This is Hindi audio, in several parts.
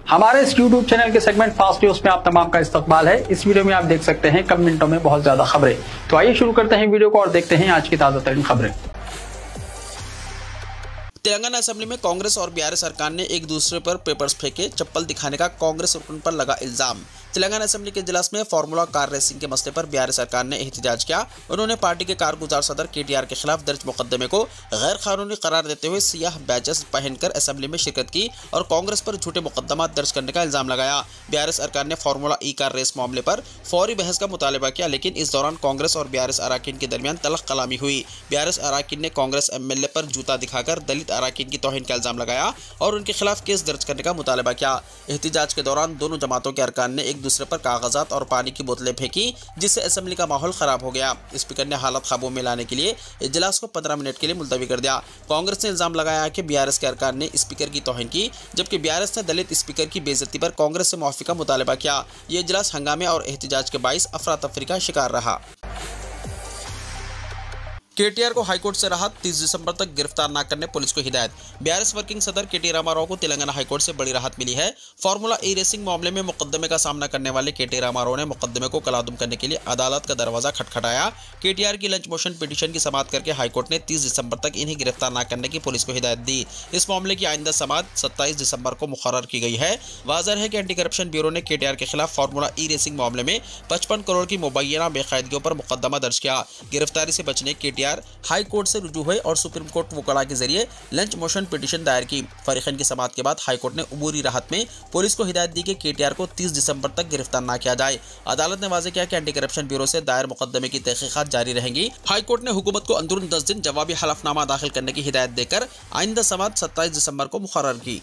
हमारे इस YouTube चैनल के सेगमेंट फास्ट न्यूज में आप तमाम का इस्तकबाल है। इस वीडियो में आप देख सकते हैं कम मिनटों में बहुत ज्यादा खबरें। तो आइए शुरू करते हैं वीडियो को और देखते हैं आज की ताजा तरीन खबरें। तेलंगाना असेंबली में कांग्रेस और बीआरएस सरकार ने एक दूसरे पर पेपर्स फेंके, चप्पल दिखाने का कांग्रेस रुकन पर लगा इल्जाम। तेलंगाना असेंबली के इजलास में फार्मूला कार रेसिंग के मसले पर बीआरएस सरकार ने एहतजाज किया। उन्होंने पार्टी के कारगुजार सदर केटीआर के खिलाफ दर्ज मुकदमे को गैर कानूनी करार देते हुए सियाह बैचेस पहनकर असेंबली में शिरकत की और कांग्रेस पर झूठे मुकदमा दर्ज करने का इल्जाम लगाया। बीआरएस सरकार ने फार्मूला ई कार रेस मामले पर फौरी बहस का मुतालबा किया, लेकिन इस दौरान कांग्रेस और बीआरएस अराकीन के दरमियान तलख कलामी हुई। बीआरएस अराकीन ने कांग्रेस एमएलए पर जूता दिखाकर दलित अराकीन की तौहीन का इल्जाम लगाया और उनके खिलाफ केस दर्ज करने का मुतालबा किया। एहतजाज के दौरान दोनों जमातों के अरकान ने एक दूसरे पर कागजात और पानी की बोतलें फेंकी, जिससे असेंबली का माहौल खराब हो गया। स्पीकर ने हालत काबू में लाने के लिए इजलास को 15 मिनट के लिए मुलतवी कर दिया। कांग्रेस ने इल्जाम लगाया कि बीआरएस के अरकान ने स्पीकर की तौहीन की, जबकि बीआरएस ने दलित स्पीकर की बेइज्जती पर कांग्रेस से मुआफी का मुतालबा किया। यह इजलास हंगामे और एहतजाज के बाइस अफरा तफरी का शिकार रहा। केटीआर को हाईकोर्ट से राहत, 30 दिसंबर तक गिरफ्तार न करने पुलिस को हिदायत। बीआरएस वर्किंग सदर केटी रामाराव को तेलंगाना हाईकोर्ट से बड़ी राहत मिली है। फार्मूला ई रेसिंग मामले में मुकदमे का सामना करने वाले केटी रामाराव ने मुकदमे को कलादुम करने के लिए अदालत का दरवाजा खटखटाया। केटीआर की लंच मोशन पिटीशन की समाअत करके हाईकोर्ट ने 30 दिसंबर तक इन्हें गिरफ्तार न करने की पुलिस को हिदायत दी। इस मामले की आइंदा समाअत 27 दिसंबर को मुकर्रर की गई है। वाज़ेह है कि एंटी करप्शन ब्यूरो ने केटीआर के खिलाफ फार्मूला ई रेसिंग मामले में 55 करोड़ की मुबैना बेकायदगियों पर मुकदमा दर्ज किया। गिरफ्तारी से बचने केटीआर हाई कोर्ट से रुजू हुए और सुप्रीम कोर्ट वकला के जरिए लंच मोशन पिटीशन दायर की। फरीकैन की समाअत के बाद हाईकोर्ट ने उबूरी राहत में पुलिस को हिदायत दी कि केटीआर को 30 दिसंबर तक गिरफ्तार न किया जाए। अदालत ने वाज़ेह किया कि एंटी करप्शन ब्यूरो से दायर मुकदमे की तहकीकात जारी रहेंगी। हाईकोर्ट ने हुकूमत को अंदरून 10 दिन जवाबी हलफनामा दाखिल करने की हिदायत देकर आइंदा समाअत 27 दिसंबर को मुकर्रर की।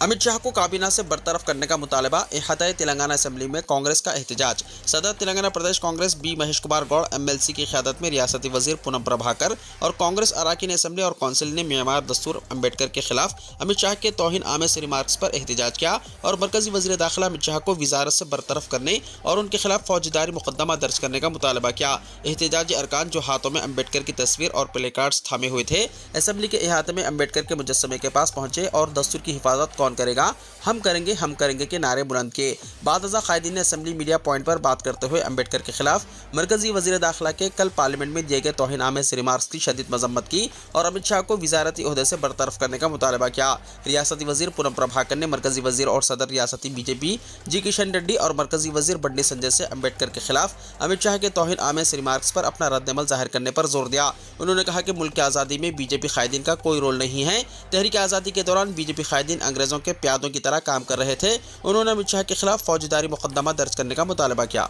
अमित शाह को काबीना से बरतरफ करने का मुतालबा, इहाता तेलंगाना असेंबली में कांग्रेस का एहतजाज। सदर तेलंगाना प्रदेश कांग्रेस बी महेश कुमार गौड़ एमएलसी की क़यादत में रियासती वजीर पूनम प्रभाकर और कांग्रेस अराकीन असेंबली और कौंसिल ने मेमार दस्तूर अम्बेडकर के खिलाफ अमित शाह के तौहीन आमेज रिमार्क्स पर एहतजाज किया और मरकजी वजीर दाखिला अमित शाह को वजारत से बरतरफ करने और उनके खिलाफ फौजदारी मुकदमा दर्ज करने का मुतालबा किया। एहतजाजी अरकान जो हाथों में अम्बेडकर की तस्वीर और प्ले कार्ड्स थामे हुए थे, असेंबली के अहाते में अम्बेडकर के मुजस्समे के पास पहुंचे और दस्तूर की हिफाजत कौन करेगा, हम करेंगे के नारे बुलंद किए। बादअज़ा कायदीन ने असेंबली मीडिया पॉइंट पर बात करते हुए अम्बेडकर के खिलाफ मरकजी वजीर दाखिला के कल पार्लियामेंट में दिए गए तौहीन आमेज रिमार्क्स की शदीद मजम्मत की और अमित शाह को वजारती ओहदे से बरतरफ करने का मुतालबा किया। रियासती वजीर पूनम प्रभाकर ने मरकजी वजीर और सदर रियासती बीजेपी जी किशन रेड्डी और मरकजी वजीर बंडी संजय से अम्बेडकर के खिलाफ अमित शाह के तौहीन आमेज रिमार्क्स पर अपना रद्दअमल जाहिर करने पर जोर दिया। उन्होंने कहा कि मुल्क की आज़ादी में बीजेपी कायदीन का कोई रोल नहीं है। तहरीक आज़ादी के दौरान बीजेपी कायदीन अंग्रेजों के प्यादों की तरह काम कर रहे थे। उन्होंने अमित शाह के खिलाफ फौजदारी मुकदमा दर्ज करने का मुतालबा किया।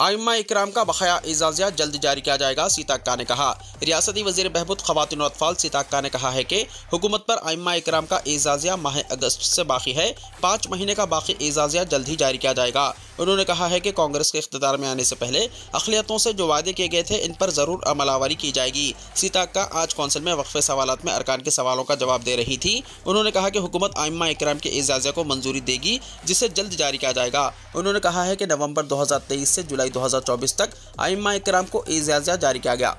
आइम्मा इकराम का बकाया एजाज़िया जल्द जारी किया जाएगा, सीता अक्का ने कहा। रियासती वज़ीर बहबूद ख़वातीन और अतफ़ाल सीता अक्का ने कहा है कि हुकूमत पर आइम्मा इकराम का एजाज़िया माह अगस्त से बाकी है। 5 महीने का बाकी एजाज़िया जल्द ही जारी किया जाएगा। उन्होंने कहा है कि कांग्रेस के इख्तिदार में आने से पहले अक़लियतों से जो वादे किए गए थे, इन पर ज़रूर अमलावरी की जाएगी। सीता अक्का आज कौंसिल में वक्फ़े सवालात में अरकान के सवालों का जवाब दे रही थी। उन्होंने कहा कि हुकूमत आइम्मा इकराम के एजाज़िया को मंजूरी देगी, जिसे जल्द जारी किया जाएगा। उन्होंने कहा है कि नवंबर 2023 से जुलाई 2024 तक आइम्मा इकराम को एजाज़िया जारी किया गया।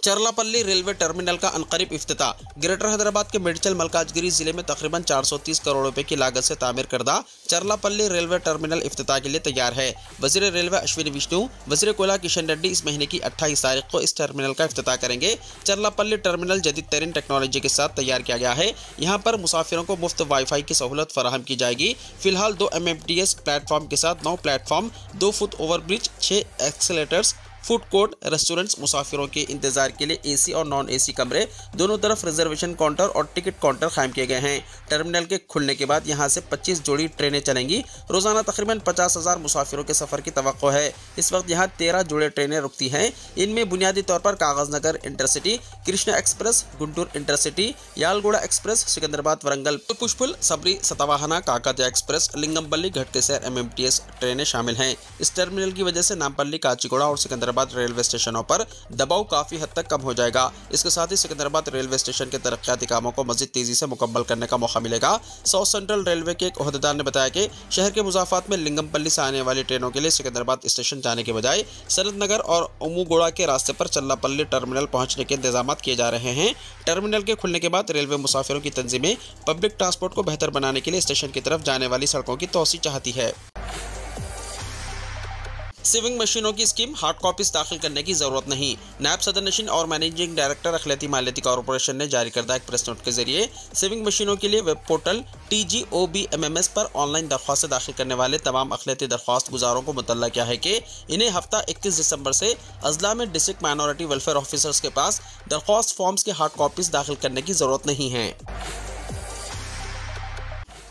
चरलापल्ली रेलवे टर्मिनल का अनकरीब इफ्तिताह। ग्रेटर हैदराबाद के मेडचल मलकाजगिरी जिले में तकरीबन 430 करोड़ रुपए की लागत से तामीर करदा चरलापल्ली रेलवे टर्मिनल इफ्तिताह के लिए तैयार है। वज़ीर रेलवे अश्विनी विष्णु, वज़ीर कोयला किशन रेड्डी इस महीने की 28 तारीख को इस टर्मिनल का इफ्तिताह करेंगे। चरलापल्ली टर्मिनल जदीद तरीन टेक्नोलॉजी के साथ तैयार किया गया है। यहाँ पर मुसाफिरों को मुफ्त वाईफाई की सहूलत फराहम की जाएगी। फिलहाल 2 MMTS प्लेटफॉर्म के साथ 9 platform, 2 foot overbridge, 6 escalators, food court, restaurants, मुसाफिरों के इंतजार के लिए एसी और नॉन एसी कमरे, दोनों तरफ रिजर्वेशन काउंटर और टिकट काउंटर कायम किए गए हैं। टर्मिनल के खुलने के बाद यहां से 25 जोड़ी ट्रेनें चलेंगी। रोजाना तकरीबन 50,000 मुसाफिरों के सफर की तवक्को है। इस वक्त यहां 13 जोड़े ट्रेनें रुकती हैं। इनमें बुनियादी तौर पर Kagaznagar intercity, Krishna express, Guntur intercity, यालगुड़ा express, Secunderabad Warangal push pull, Sabari Satavahana, Kakatiya express, Lingampalli, Ghatkesar MMTS ट्रेनें शामिल हैं। इस टर्मिनल की वजह से नामपल्ली, काचीगुड़ा और सिकंदराबाद सिकंदराबाद रेलवे स्टेशनों पर दबाव काफ़ी हद तक कम हो जाएगा। इसके साथ ही सिकंदराबाद रेलवे स्टेशन के तरक्याती कामों को मज़ीद तेज़ी से मुकम्मल करने का मौका मिलेगा। साउथ सेंट्रल रेलवे के एक ओहदेदार ने बताया कि शहर के मुजाफात में लिंगमपल्ली से आने वाली ट्रेनों के लिए सिकंदराबाद स्टेशन जाने के बजाय सनत नगर और उमुगोड़ा के रास्ते पर चल्लापल्ली टर्मिनल पहुंचने के इंतजाम किए जा रहे हैं। टर्मिनल के खुलने के बाद रेलवे मुसाफिरों की तंजीमें पब्लिक ट्रांसपोर्ट को बेहतर बनाने के लिए स्टेशन की तरफ जाने वाली सड़कों की तोसी चाहती है। सेविंग मशीनों की स्कीम हार्ड कॉपीज दाखिल करने की जरूरत नहीं। नायब सदर नशीन और मैनेजिंग डायरेक्टर अखिलती मालियाती कॉर्पोरेशन ने जारी करदा एक प्रेस नोट के जरिए सेविंग मशीनों के लिए वेब पोर्टल TGOBMMS पर ऑनलाइन दरख्वास्तें दाखिल करने वाले तमाम अखिलती दरख्वास्त गुजारों को मुतल्ला किया है कि इन्हें हफ्ता 21 दिसंबर से अजला में डिस्ट्रिक्ट माइनॉरिटी वेलफेयर ऑफिसर्स के पास दरख्वास्त फॉर्म्स के हार्ड कॉपीज दाखिल करने की जरूरत नहीं है।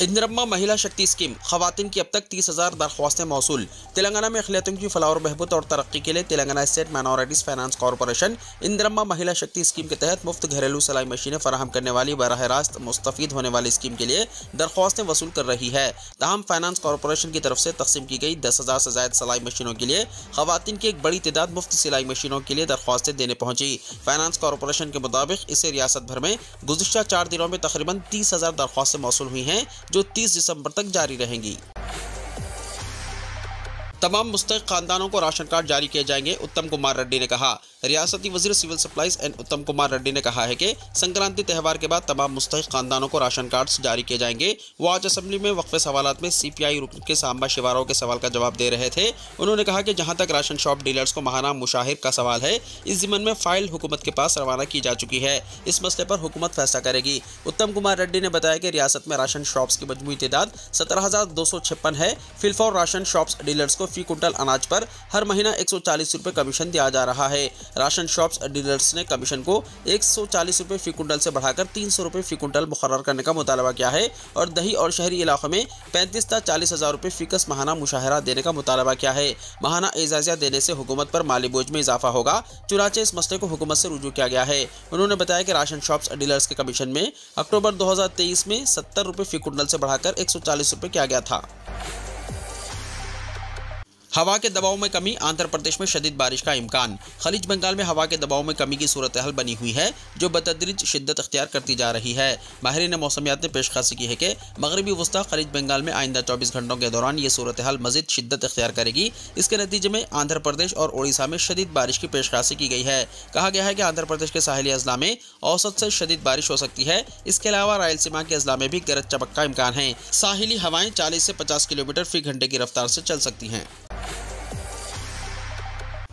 इंदिरम्मा महिला शक्ति स्कीम खवातीन की अब तक 30,000 दरख्वास्तें मौसूल। तेलंगाना में अखिलतियों की फलाह और बहबूद और तरक्की के लिए Telangana state minorities finance corporation Indiramma महिला शक्ति स्कीम के तहत मुफ्त घरेलू सिलाई मशीनें फराहम करने वाली बराह रास्त मुस्तफीद होने वाली स्कीम के लिए दरख्वास्तें वसूल कर रही है। ताहम फाइनेंस कॉर्पोरेशन की तरफ से तकसीम की गई 10,000 से ज़ायद सिलाई मशीनों के लिए खवातीन की एक बड़ी तादाद मुफ्त सिलाई मशीनों के लिए दरख्वास्तें देने पहुंची। फाइनेंस कॉर्पोरेशन के मुताबिक इसे रियासत भर में गुज़िश्ता 4 दिनों में तकरीबन 30,000 दरख्वास्तें मौसूल हुई हैं जो 30 दिसंबर तक जारी रहेंगी। तमाम मुस्तहिक खानदानों को राशन कार्ड जारी किए जाएंगे, उत्तम कुमार रेड्डी ने कहा। रियासती वजीर सिविल सप्लाईज एंड उत्तम कुमार रेड्डी ने कहा है कि संक्रांति त्यौहार के बाद तमाम मुस्तहिक खानदानों को राशन कार्ड्स जारी किए जाएंगे। वो आज असेंबली में वक्फे सवालात में CPI रुकन के सांबा शिवारों के सवाल का जवाब दे रहे थे। उन्होंने कहा कि जहां तक राशन शॉप डीलर्स को माहाना मुशाहिर का सवाल है, इस ज़िम्मन में फाइल हुकूमत के पास रवाना की जा चुकी है। इस मसले पर हुकूमत फैसला करेगी। उत्तम कुमार रेड्डी ने बताया कि रियासत में राशन शॉप्स की मजमूई तादाद 17,256 है। फिलफॉर राशन शॉप्स डीलर्स को फी कुंटल अनाज पर हर महीना 140 रुपये कमीशन दिया जा रहा है। राशन शॉप्स डीलर्स ने कमीशन को 140 रुपये फी कुंटल से बढ़ाकर 300 रुपये फी कुंटल मुकर्रर करने का मुतालबा किया है और दही और शहरी इलाकों में 35 से 40,000 रुपये फीकस माहाना मुशाहरा देने का मुतालबा किया है। माहाना एजाजिया देने से हुकूमत पर माली बोझ में इजाफा होगा, चुनाचे इस मसले को हुकूमत से रुजू किया गया है। उन्होंने बताया कि राशन शॉप्स डीलर्स के कमीशन में अक्टूबर 2023 में 70 रुपये फी कुंटल से बढ़ाकर 140 रुपये किया गया था। हवा के दबाव में कमी, आंध्र प्रदेश में शदीद बारिश का इम्कान। खलीज बंगाल में हवा के दबाव में कमी की सूरत हाल बनी हुई है जो बतदरीज शिद्दत अख्तियार करती जा रही है। माहिरीन मौसमियात ने पेशखासी की है कि मगरबी वस्ता खलीज बंगाल में आइंदा 24 घंटों के दौरान ये सूरत हाल मजीद शिद्दत अख्तियार करेगी। इसके नतीजे में आंध्र प्रदेश और ओडिशा में शदीद बारिश की पेशखासी की गई है। कहा गया है कि आंध्र प्रदेश के साहिली अजला में औसत से शदीद बारिश हो सकती है। इसके अलावा रायलसीमा के अजला में भी गरज चमक का इम्कान है। साहिली हवाएं 40 से 50 किलोमीटर फी घंटे की रफ्तार से चल सकती हैं।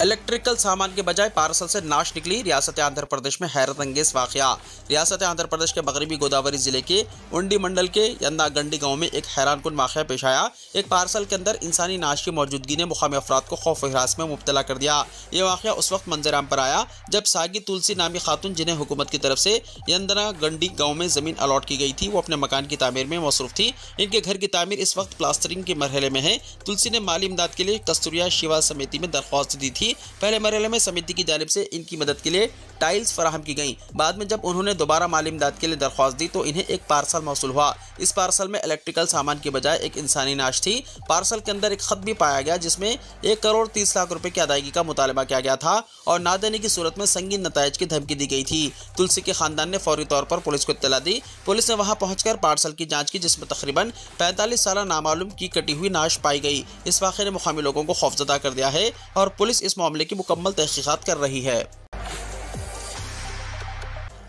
इलेक्ट्रिकल सामान के बजाय पार्सल से नाश निकली रियासत आंध्र प्रदेश में हैरत अंगेज वाकया। रियासत आंध्र प्रदेश के मगरबी गोदावरी जिले के उंडी मंडल के यंदागंडी गांव में एक हैरानकुन वाकया पेश आया। एक पार्सल के अंदर इंसानी नाश की मौजूदगी ने मुकामी अफराद को खौफ व हिरास में मुब्तला कर दिया। ये वाकया उस वक्त मंजराम पर आया जब सागी तुलसी नामी खातून, जिन्हें हुकूमत की तरफ से यंदना गंडी गाँव में ज़मीन अलॉट की गई थी, वो अपने मकान की तामीर में मसरूफ थी। इनके घर की तामीर इस वक्त प्लास्टरिंग के मरहले में है। तुलसी ने माली इमदाद के लिए कस्तूरिया शिवा समिति में दरख्वास्त दी थी। पहले मरहले में समिति की जानिब से इनकी मदद के लिए टाइल्स फराहम की गई। बाद में जब उन्होंने दोबारा माली इमदाद के लिए दरख्वास्त दी तो इन्हें एक पार्सल मौसूल हुआ। इस पार्सल में इलेक्ट्रिकल सामान की बजाय एक इंसानी नाश थी। पार्सल के अंदर एक खत भी पाया गया जिसमें 1 करोड़ 30 लाख रुपए की अदायगी का मुतालबा किया गया था और ना देने की सूरत में संगीन नतायज की धमकी दी गई थी। तुलसी के खानदान ने फौरी तौर पर पुलिस को इत्तला दी। पुलिस ने वहां पहुंचकर पार्सल की जांच की जिसमें तकरीबन 45 साल नामालूम की कटी हुई नाश पाई गई। इस वाक़े ने मुकामी लोगों को खौफजदा कर दिया है और पुलिस इस मामले की मुकम्मल तहकीकात कर रही है।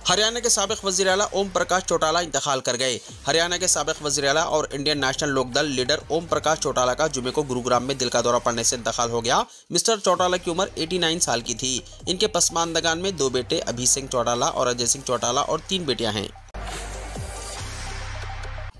हरियाणा के साबिक वज़ीर आला ओम प्रकाश चौटाला इंतकाल कर गए। हरियाणा के साबिक वज़ीर आला और Indian national Lokdal leader Om Prakash Chautala का जुमे को गुरुग्राम में दिल का दौरा पड़ने से इंतकाल हो गया। मिस्टर चौटाला की उम्र 89 साल की थी। इनके पसमानदगान में 2 बेटे अभी सिंह चौटाला और अजय सिंह चौटाला और 3 बेटियां हैं।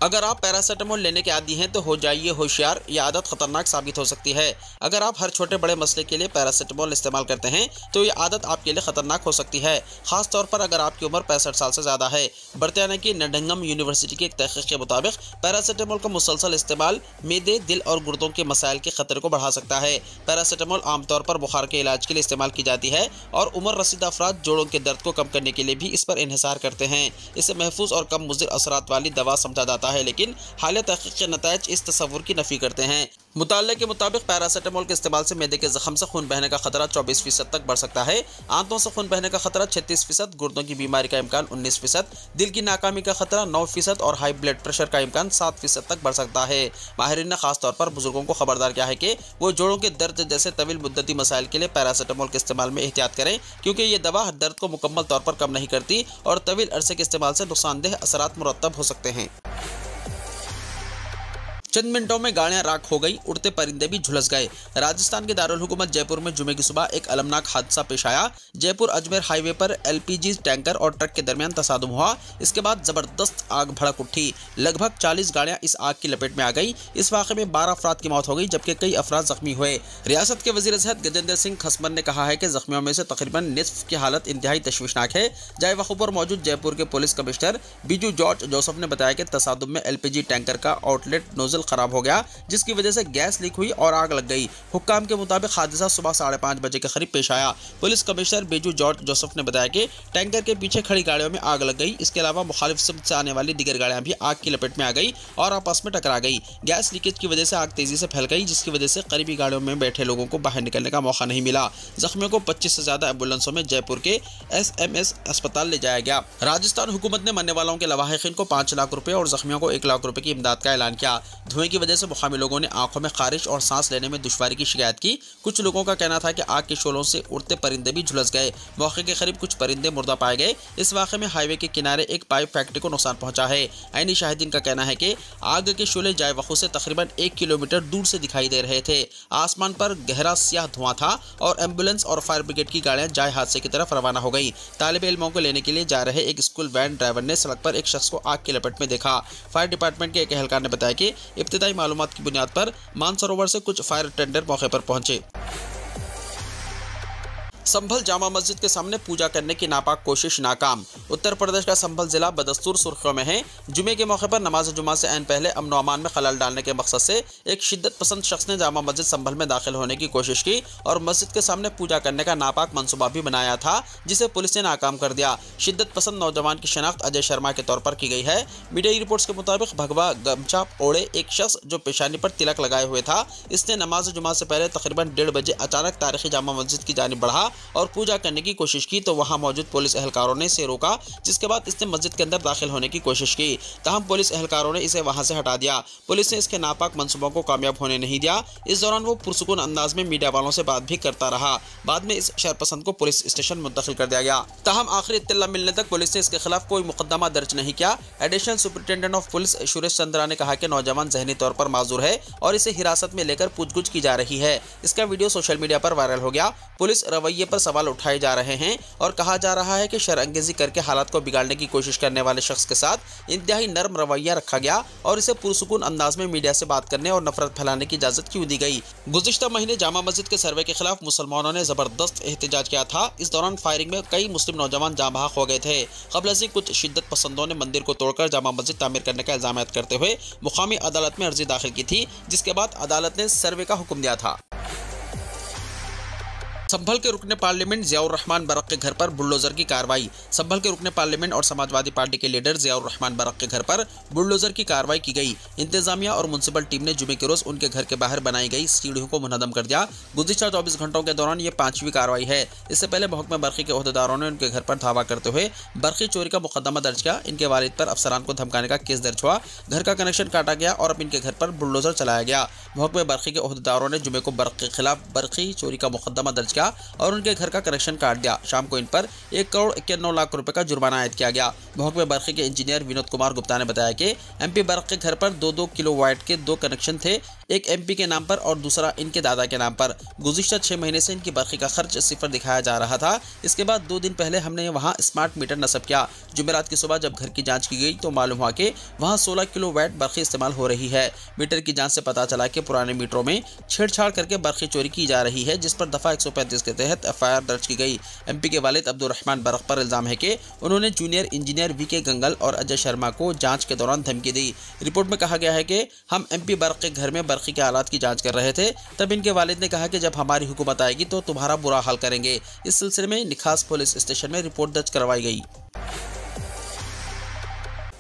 अगर आप पैरासीटामोल लेने के आदी हैं तो हो जाइए होशियार, यह आदत खतरनाक साबित हो सकती है। अगर आप हर छोटे बड़े मसले के लिए पैरासीटामोल इस्तेमाल करते हैं तो यह आदत आपके लिए खतरनाक हो सकती है, खास तौर पर अगर आपकी उम्र 65 साल से ज़्यादा है। बरतानिया की नडंगम यूनिवर्सिटी की एक तहकीक के मुताबिक पैरासीटामोल का मुसलसल इस्तेमाल मैदे, दिल और गुर्दों के मसाइल के खतरे को बढ़ा सकता है। पैरासीटामोल आमतौर पर बुखार के इलाज के लिए इस्तेमाल की जाती है और उम्र रसीदा अफराद जोड़ों के दर्द को कम करने के लिए भी इस पर इन्हिसार करते हैं। इसे महफूज और कम मुज़िर असरात वाली दवा समझा जाता है, लेकिन हालिया तहकीक के नतायज इस तस्वुर की नफी करते हैं। मुताल्ले के मुताबिक पैरासीटामोल के इस्तेमाल से मैदे के जख्म से खून बहने का खतरा 24% तक बढ़ सकता है। आंतों से खून बहने का खतरा 36%, गुर्दों की बीमारी का इम्कान 19%, दिल की नाकामी का खतरा 9% और हाई ब्लड प्रेशर का इम्कान 7% तक बढ़ सकता है। माहिरीन ने खासतौर पर बुजुर्गों को खबरदार किया है कि वो जोड़ों के दर्द जैसे तवील मुद्दती मसाइल के लिए पैरासीटामोल के इस्तेमाल में एहतियात करें, क्योंकि ये दवा दर्द को मुकम्मल तौर पर कम नहीं करती और तवील अरसे के इस्तेमाल से नुकसानदेह असरात मुरतब हो सकते हैं। चंद मिनटों में गाड़ियां राख हो गई, उड़ते परिंदे भी झुलस गए। राजस्थान के दारुल हुकूमत जयपुर में जुमे की सुबह एक अलमनाक हादसा पेश आया। जयपुर अजमेर हाईवे पर एलपीजी टैंकर और ट्रक के दरमियान तसादुम हुआ। इसके बाद जबरदस्त आग भड़क उठी। लगभग 40 गाड़ियां इस आग की लपेट में आ गई। इस वाक़े में 12 अफराद की मौत हो गई, जबकि कई अफराद जख्मी हुए। रियासत के वजीर सेहत गजेंद्र सिंह खसमन ने कहा है कि जख्मियों में से तकरीबन निस्फ की हालत इंतहाई तशवीशनाक है। जाए वक़्त पर मौजूद जयपुर के police commissioner Biju George Joseph ने बताया कि तसादुम में एलपीजी टैंकर का आउटलेट नोजल खराब हो गया, जिसकी वजह से गैस लीक हुई और आग लग गई। हुक्काम के मुताबिक हादसा सुबह 5:30 बजे के करीब पेश आया। Police commissioner Biju George Joseph ने बताया कि टैंकर के पीछे खड़ी गाड़ियों में आग लग गई। इसके अलावा मुखालिफ सिमत से आने वाली दीगर गाड़ियां भी आग की लपेट में आ गई और आपस में टकरा गई। गैस लीकेज की वजह से आग तेजी से फैल गई, जिसकी वजह से करीबी गाड़ियों में बैठे लोगों को बाहर निकलने का मौका नहीं मिला। जख्मियों को 25 से ज्यादा एम्बुलेंसों में जयपुर के SMS अस्पताल ले जाया गया। राजस्थान हुकूमत ने मरने वालों के लवाहिकीन को 5 लाख रुपए और जख्मियों को 1 लाख रुपए की इमदाद का ऐलान किया। धुएं की वजह से मुकामी लोगों ने आंखों में खारिश और सांस लेने में दुश्वारी की शिकायत की। कुछ लोगों का कहना था कि आग के शोलों से उड़ते परिंदे भी झुलस गए। मौके के करीब कुछ परिंदे मुर्दा पाए गए। इस वाक़े में हाईवे के किनारे एक पाइप फैक्ट्री को नुकसान पहुंचा है। ऐनी शाहिदीन का कहना है कि आग के शोले जाए वक़्त से तकरीबन 1 किलोमीटर दूर से दिखाई दे रहे थे। आसमान पर गहरा स्याह धुआं था और एम्बुलेंस और फायर ब्रिगेड की गाड़ियां जाए हादसे की तरफ रवाना हो गई। तालिब इल्मों को लेने के लिए जा रहे एक स्कूल वैन ड्राइवर ने सड़क पर एक शख्स को आग की लपेट में देखा। फायर डिपार्टमेंट के एक एहलकार ने बताया कि इब्तिदाई मालूमात की बुनियाद पर मानसरोवर से कुछ फायर टेंडर मौके पर पहुंचे। संभल जामा मस्जिद के सामने पूजा करने की नापाक कोशिश नाकाम। उत्तर प्रदेश का संभल जिला बदस्तूर सुर्खियों में है। जुमे के मौके पर नमाज जुमा से ऐन पहले अमन व अमान में खलल डालने के मकसद से एक शिद्दत पसंद शख्स ने जामा मस्जिद संभल में दाखिल होने की कोशिश की और मस्जिद के सामने पूजा करने का नापाक मंसूबा भी बनाया था, जिसे पुलिस ने नाकाम कर दिया। शिद्दत पसंद नौजवान की शनाख्त अजय शर्मा के तौर पर की गई है। मीडिया रिपोर्ट्स के मुताबिक भगवा गमछा ओढ़े एक शख्स जो पेशानी पर तिलक लगाए हुए था, इसने नमाज जुमा से पहले तकरीबन 1:30 बजे अचानक तारीखी जामा मस्जिद की जानिब बढ़ा और पूजा करने की कोशिश की तो वहां मौजूद पुलिस एहलकारों ने इसे रोका, जिसके बाद इसने मस्जिद के अंदर दाखिल होने की कोशिश की। ताहम पुलिस एहलकारों ने इसे वहां से हटा दिया। पुलिस ने इसके नापाक मंसूबों को कामयाब होने नहीं दिया। इस दौरान वो पुरसुकून अंदाज में मीडिया वालों से बात भी करता रहा। बाद में इस शरपसंद को पुलिस स्टेशन मुंतकिल कर दिया गया। ताहम आखिरी इत्तला मिलने तक पुलिस ने इसके खिलाफ कोई मुकदमा दर्ज नहीं किया। Additional superintendent of police Suresh Chandra ने कहा कि नौजवान जहनी तौर पर माजूर है और इसे हिरासत में लेकर पूछगुछ की जा रही है। इसका वीडियो सोशल मीडिया पर वायरल हो गया। पुलिस रवैये पर सवाल उठाए जा रहे हैं और कहा जा रहा है कि शरअंगेजी करके हालात को बिगाड़ने की कोशिश करने वाले शख्स के साथ इंतहाई नर्म रवैया रखा गया और इसे पुरसुकून अंदाज में मीडिया से बात करने और नफरत फैलाने की इजाजत क्यों दी गई। गुज़िश्ता महीने जामा मस्जिद के सर्वे के खिलाफ मुसलमानों ने जबरदस्त एहतजाज किया था। इस दौरान फायरिंग में कई मुस्लिम नौजवान जाँ बहक हो गए थे। कबल से कुछ शिद्दत पसंदों ने मंदिर को तोड़कर जामा मस्जिद तामीर करने का इल्जाम करते हुए मुकामी अदालत में अर्जी दाखिल की थी, जिसके बाद अदालत ने सर्वे का हुक्म दिया था। संभल के रुकने पार्लियामेंट ज़ियाउर रहमान बरक के घर पर बुलडोजर की कार्रवाई। संभल के रुकने पार्लियामेंट और समाजवादी पार्टी के लीडर ज़ियाउर रहमान बरक के घर पर बुलडोजर की कार्रवाई की गई। इंतजामिया और म्युनिसिपल टीम ने जुमे के रोज उनके घर के बाहर बनाई गई सीढ़ियों को मुनहदम कर दिया। गुज़िश्ता 24 घंटों के दौरान ये 5वीं कार्रवाई है। इससे पहले महकमा बरक़ी के ओहदेदारों ने उनके घर पर धावा करते हुए बरक़ी चोरी का मुकदमा दर्ज किया। इनके वालिद पर अफसरान को धमकाने का केस दर्ज हुआ। घर का कनेक्शन काटा गया और अब इनके घर पर बुलडोजर चलाया गया। महकमा बरक़ी के ओहदेदारों ने जुमे को बरक़ के खिलाफ बरक़ी चोरी का मुकदमा दर्ज किया और उनके घर का कनेक्शन काट दिया। शाम को इन पर 1,91,00,000 रुपए का जुर्माना आयद किया गया। महकमे बरक़ी के इंजीनियर विनोद कुमार गुप्ता ने बताया कि MP बरक़ के घर पर 2-2 किलोवाट के 2 कनेक्शन थे, एक MP के नाम पर और दूसरा इनके दादा के नाम पर। गुज़िश्ता 6 महीने से इनकी बरक़ी का खर्च सिफर दिखाया जा रहा था। इसके बाद 2 दिन पहले हमने वहां स्मार्ट मीटर नस्ब किया। जुमेरात की सुबह जब घर की जांच की गई तो मालूम हुआ कि वहां 16 किलोवाट बरक़ी इस्तेमाल हो रही है। मीटर की जांच से पता चला कि पुराने मीटरों में छेड़छाड़ करके बरक़ी चोरी की जा रही है, जिस पर दफ़ा 135 के तहत FIR दर्ज की गई। MP के वालिद अब्दुल रहमान बरक़ पर इल्जाम है कि उन्होंने जूनियर इंजीनियर VK गंगल और अजय शर्मा को जांच के दौरान धमकी दी। रिपोर्ट में कहा गया है कि हम MP बरक़ के घर में बरक़ी के हालात की जांच कर रहे थे, तब इनके वालिद ने कहा कि जब हमारी हुकूमत आएगी तो तुम्हारा बुरा हाल करेंगे। इस सिलसिले में निखास पुलिस स्टेशन में रिपोर्ट दर्ज करवाई गई।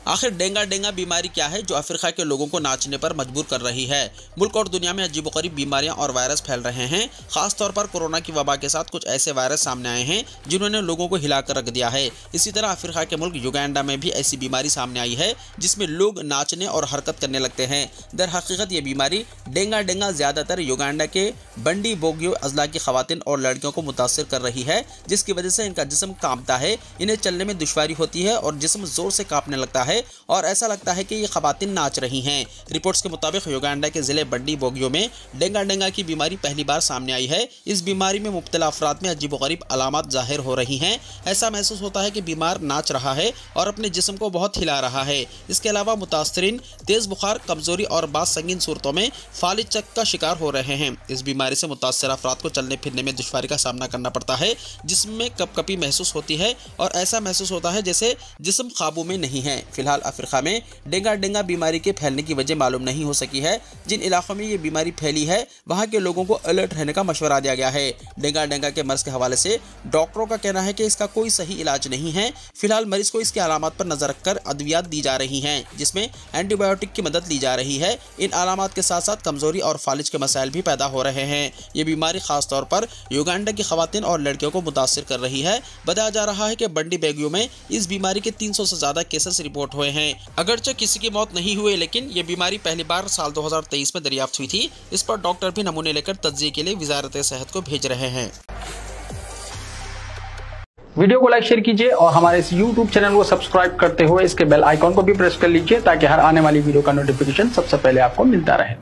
आखिर डेंगू बीमारी क्या है जो अफ्रीका के लोगों को नाचने पर मजबूर कर रही है? मुल्क और दुनिया में अजीबोगरीब बीमारियां और वायरस फैल रहे हैं। खासतौर पर कोरोना की वबा के साथ कुछ ऐसे वायरस सामने आए हैं जिन्होंने लोगों को हिलाकर रख दिया है। इसी तरह अफ्रीका के मुल्क युगांडा में भी ऐसी बीमारी सामने आई है जिसमें लोग नाचने और हरकत करने लगते हैं। दर हकीकत ये बीमारी डेंगू ज्यादातर युगांडा के बंडी बोगियो अजला की खवातीन और लड़कियों को मुतासिर कर रही है, जिसकी वजह से इनका जिस्म कांपता है, इन्हें चलने में दुश्वारी होती है और जिस्म जोर से कांपने लगता है और ऐसा लगता है कि ये खवातीन नाच रही हैं। रिपोर्ट्स के मुताबिक युगांडा के जिले बंडी बोगियो में डेंगू की बीमारी पहली बार सामने आई है। इस बीमारी में मुब्तला अफराद में अजीबोगरीब अलामत जाहिर हो रही हैं। ऐसा महसूस होता है कि बीमार नाच रहा है और अपने जिस्म को बहुत हिला रहा है। इसके अलावा मुतासरीन तेज बुखार, कमजोरी और बाद संगीन सूरतों में फालिज चक का शिकार हो रहे हैं। इस बीमारी से मुतासर अफराद को चलने फिरने में दुश्वारी का सामना करना पड़ता है, जिसमें कपकपी महसूस होती है और ऐसा महसूस होता है जैसे जिस्म काबू में नहीं है। फिलहाल अफ्रीका में डेंगू बीमारी के फैलने की वजह मालूम नहीं हो सकी है। जिन इलाकों में ये बीमारी फैली है वहां के लोगों को अलर्ट रहने का मशवरा दिया गया है। डेंगू के मर्ज के हवाले से डॉक्टरों का कहना है कि इसका कोई सही इलाज नहीं है। फिलहाल मरीज को इसकी अलामत पर नजर रखकर अद्वियात दी जा रही हैं, जिसमें एंटीबायोटिक की मदद ली जा रही है। इन अलामत के साथ साथ कमजोरी और फालिज के मसाइल भी पैदा हो रहे हैं। ये बीमारी खासतौर पर युगांडा की खवातीन और लड़कियों को मुतासिर कर रही है। बताया जा रहा है कि बंडी बोगियो में इस बीमारी के 300 से ज्यादा केसेस रिपोर्ट हुए हैं। अगरचे किसी की मौत नहीं हुई, लेकिन ये बीमारी पहली बार साल 2023 में दरियाफ्त हुई थी। इस पर डॉक्टर भी नमूने लेकर तज्जिये के लिए वजारत सेहत को भेज रहे हैं। वीडियो को लाइक शेयर कीजिए और हमारे इस YouTube चैनल को सब्सक्राइब करते हुए इसके बेल आइकॉन को भी प्रेस कर लीजिए ताकि हर आने वाली वीडियो का नोटिफिकेशन सबसे पहले आपको मिलता रहे।